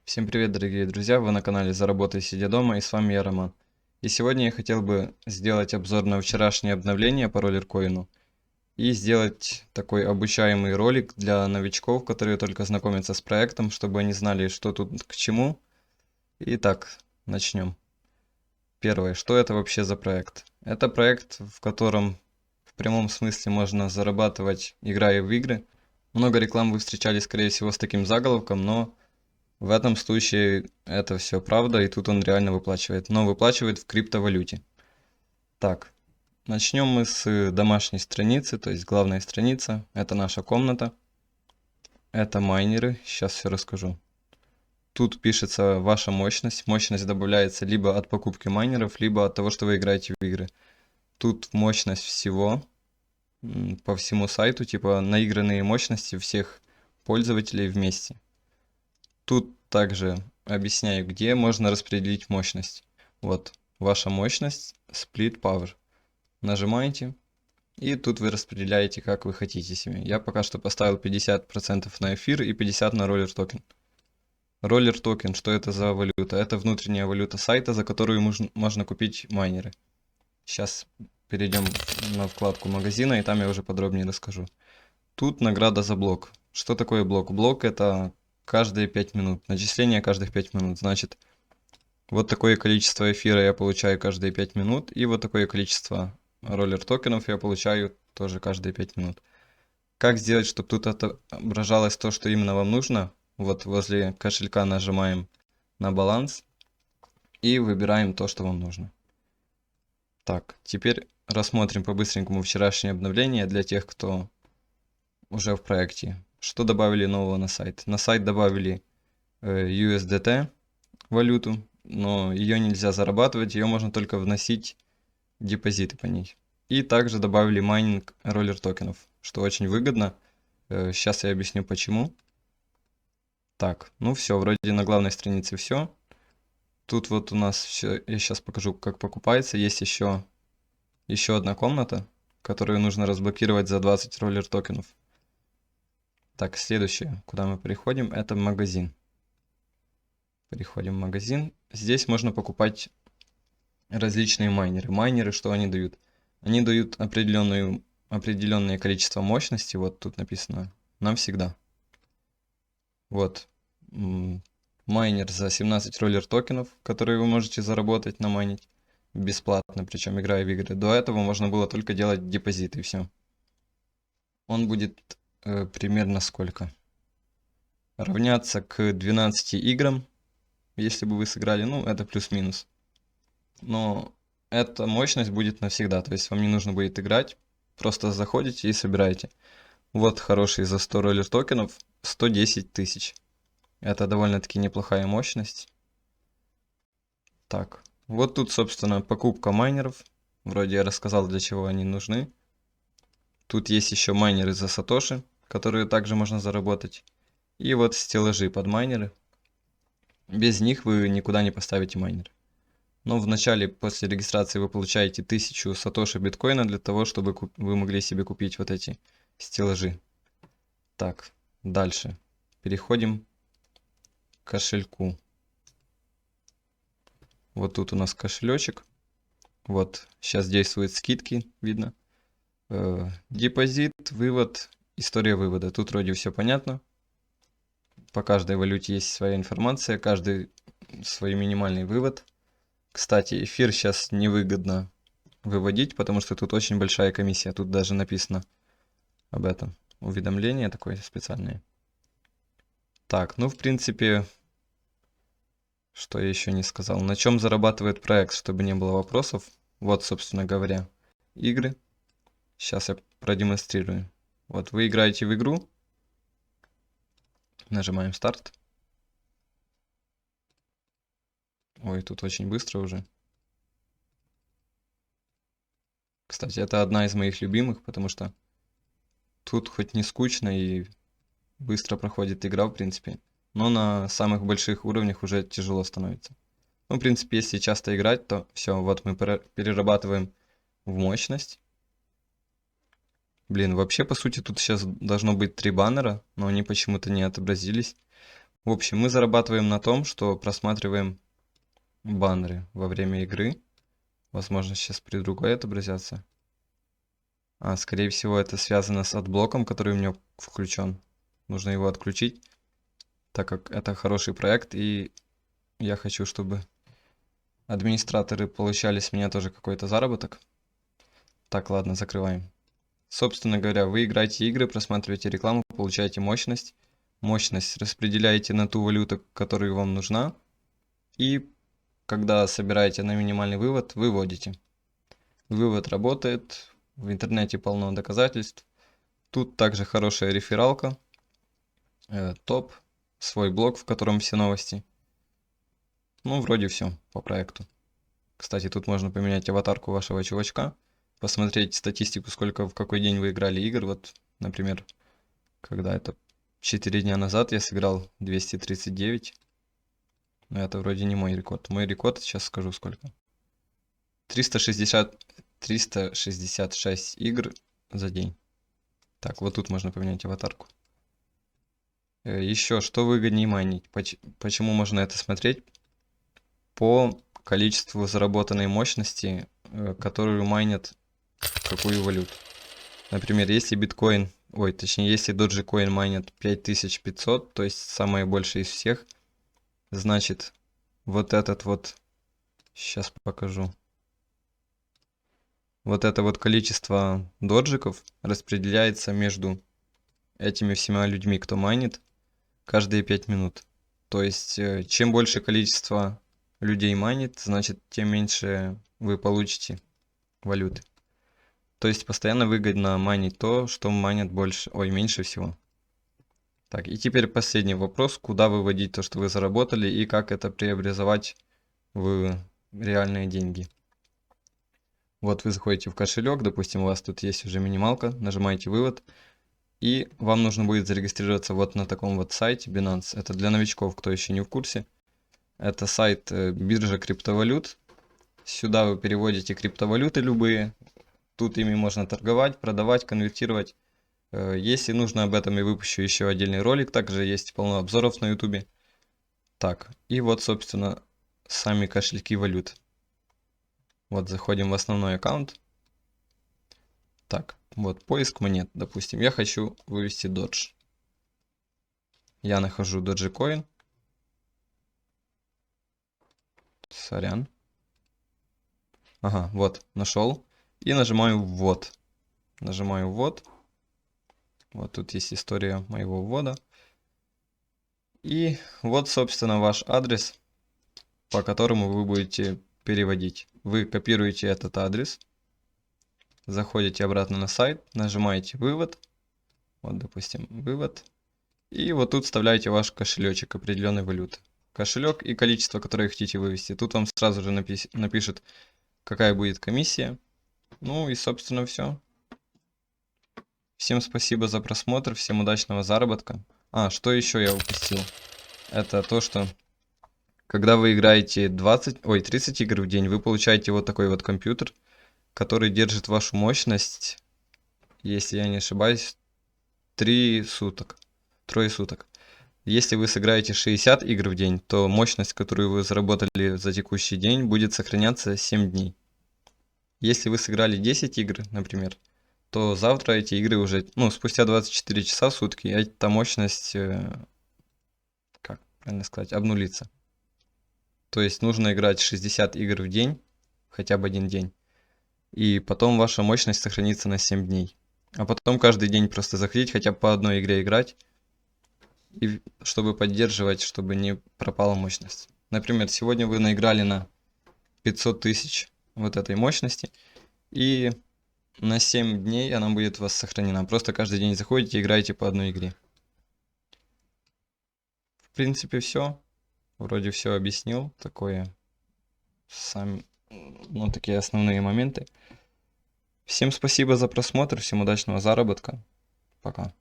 Всем привет, дорогие друзья! Вы на канале Заработай сидя дома, и с вами я, Роман. И сегодня я хотел бы сделать обзор на вчерашнее обновление по роллеркоину и сделать такой обучаемый ролик для новичков, которые только знакомятся с проектом, чтобы они знали, что тут к чему. Итак, начнем. Первое, что это вообще за проект? Это проект, в котором в прямом смысле можно зарабатывать, играя в игры. Много реклам вы встречали, скорее всего, с таким заголовком, но в этом случае это все правда, и тут он реально выплачивает. Но выплачивает в криптовалюте. Так, начнем мы с домашней страницы, то есть главная страница. Это наша комната. Это майнеры, сейчас все расскажу. Тут пишется ваша мощность. Мощность добавляется либо от покупки майнеров, либо от того, что вы играете в игры. Тут мощность всего по всему сайту, типа наигранные мощности всех пользователей вместе. Тут также объясняю, где можно распределить мощность. Вот ваша мощность, Split Power. Нажимаете, и тут вы распределяете, как вы хотите себе. Я пока что поставил 50% на эфир и 50% на роллер токен. Роллер токен, что это за валюта? Это внутренняя валюта сайта, за которую можно купить майнеры. Сейчас перейдем на вкладку магазина, и там я уже подробнее расскажу. Тут награда за блок. Что такое блок? Блок это каждые 5 минут. Начисление каждых 5 минут. Значит, вот такое количество эфира я получаю каждые 5 минут. И вот такое количество роллер токенов я получаю тоже каждые 5 минут. Как сделать, чтобы тут отображалось то, что именно вам нужно? Вот возле кошелька нажимаем на баланс и выбираем то, что вам нужно. Так, теперь рассмотрим по-быстренькому вчерашнее обновление для тех, кто уже в проекте. Что добавили нового на сайт? На сайт добавили USDT валюту, но ее нельзя зарабатывать, ее можно только вносить депозиты по ней. И также добавили майнинг роллер токенов, что очень выгодно. Сейчас я объясню почему. Так, ну все, вроде на главной странице все. Тут вот у нас все, я сейчас покажу, как покупается. Есть еще одна комната, которую нужно разблокировать за 20 роллер токенов. Так, следующее, куда мы переходим, это магазин. Переходим в магазин. Здесь можно покупать различные майнеры. Майнеры, что они дают? Они дают определенное количество мощности. Вот тут написано навсегда. Вот. Майнер за 17 роллер токенов, которые вы можете заработать, намайнить бесплатно, причем играя в игры. До этого можно было только делать депозиты и все. Он будет примерно сколько? Равняться к 12 играм, если бы вы сыграли, ну, это плюс-минус. Но эта мощность будет навсегда, то есть вам не нужно будет играть, просто заходите и собираете. Вот хороший за 100 роллер токенов, 110 тысяч. Это довольно-таки неплохая мощность. Так, вот тут, собственно, покупка майнеров. Вроде я рассказал, для чего они нужны. Тут есть еще майнеры за сатоши, которые также можно заработать. И вот стеллажи под майнеры. Без них вы никуда не поставите майнер. Но вначале, после регистрации, вы получаете 1000 сатоши биткоина для того, чтобы вы могли себе купить вот эти стеллажи. Так, дальше. Переходим к кошельку. Вот тут у нас кошелечек. Вот, сейчас действуют скидки, видно. Депозит, вывод, история вывода. Тут вроде все понятно. По каждой валюте есть своя информация, каждый свой минимальный вывод. Кстати, эфир сейчас невыгодно выводить, потому что тут очень большая комиссия. Тут даже написано об этом. Уведомление такое специальное. Так, ну в принципе, что я еще не сказал. На чем зарабатывает проект, чтобы не было вопросов. Вот, собственно говоря, игры. Сейчас я продемонстрирую. Вот вы играете в игру. Нажимаем старт. Ой, тут очень быстро уже. Кстати, это одна из моих любимых, потому что тут хоть не скучно и быстро проходит игра, в принципе. Но на самых больших уровнях уже тяжело становится. Ну, в принципе, если часто играть, то все, вот мы перерабатываем в мощность. Блин, вообще, по сути, тут сейчас должно быть 3 баннера, но они почему-то не отобразились. В общем, мы зарабатываем на том, что просматриваем баннеры во время игры. Возможно, сейчас при другой отобразятся. Скорее всего, это связано с отблоком, который у меня включен. Нужно его отключить, так как это хороший проект, и я хочу, чтобы администраторы получали с меня тоже какой-то заработок. Так, ладно, закрываем. Собственно говоря, вы играете игры, просматриваете рекламу, получаете мощность. Мощность распределяете на ту валюту, которая вам нужна. И когда собираете на минимальный вывод, выводите. Вывод работает. В интернете полно доказательств. Тут также хорошая рефералка. Топ. Свой блог, в котором все новости. Ну, вроде все по проекту. Кстати, тут можно поменять аватарку вашего чувачка. Посмотреть статистику, сколько в какой день вы играли игр. Вот, например, когда это 4 дня назад я сыграл 239. Но это вроде не мой рекорд. Мой рекорд, сейчас скажу сколько. 366 игр за день. Так, вот тут можно поменять аватарку. Еще, что выгоднее майнить? Почему можно это смотреть? По количеству заработанной мощности, которую майнят какую валюту. Например, если биткоин, если Dogecoin майнят 5500, то есть самое большее из всех, значит, вот этот вот, сейчас покажу. Вот это вот количество доджиков распределяется между этими всеми людьми, кто майнит, каждые 5 минут. То есть, чем больше количество людей майнит, значит, тем меньше вы получите валюты. То есть, постоянно выгодно майнить то, что майнят меньше всего. Так, и теперь последний вопрос. Куда выводить то, что вы заработали, и как это преобразовать в реальные деньги? Вот вы заходите в кошелек, допустим, у вас тут есть уже минималка, нажимаете вывод, и вам нужно будет зарегистрироваться вот на таком вот сайте Binance. Это для новичков, кто еще не в курсе. Это сайт биржа криптовалют. Сюда вы переводите криптовалюты любые. Тут ими можно торговать, продавать, конвертировать. Если нужно, об этом я выпущу еще отдельный ролик. Также есть полно обзоров на YouTube. Так, и вот, собственно, сами кошельки валют. Вот заходим в основной аккаунт. Так, вот поиск монет. Допустим, я хочу вывести Dodge. Я нахожу Dogecoin. Сорян. Ага, вот, нашел. И нажимаю ввод. Нажимаю ввод. Вот тут есть история моего ввода. И вот, собственно, ваш адрес, по которому вы будете переводить. Вы копируете этот адрес. Заходите обратно на сайт, нажимаете вывод. Вот, допустим, вывод. И вот тут вставляете ваш кошелечек определенной валюты. Кошелек и количество, которое хотите вывести. Тут вам сразу же напишет, какая будет комиссия. Ну и, собственно, все. Всем спасибо за просмотр, всем удачного заработка. Что еще я упустил? Это то, что когда вы играете 30 игр в день, вы получаете вот такой вот компьютер, который держит вашу мощность, если я не ошибаюсь, 3 суток. Трое суток. Если вы сыграете 60 игр в день, то мощность, которую вы заработали за текущий день, будет сохраняться 7 дней. Если вы сыграли 10 игр, например, то завтра эти игры уже, спустя 24 часа в сутки, эта мощность, как правильно сказать, обнулится. То есть нужно играть 60 игр в день, хотя бы один день, и потом ваша мощность сохранится на 7 дней. А потом каждый день просто заходить, хотя бы по одной игре играть, и чтобы поддерживать, чтобы не пропала мощность. Например, сегодня вы наиграли на 500 тысяч вот этой мощности, и на 7 дней она будет у вас сохранена. Просто каждый день заходите и играете по одной игре. В принципе, все. Вроде все объяснил. Такие основные моменты. Всем спасибо за просмотр, всем удачного заработка. Пока.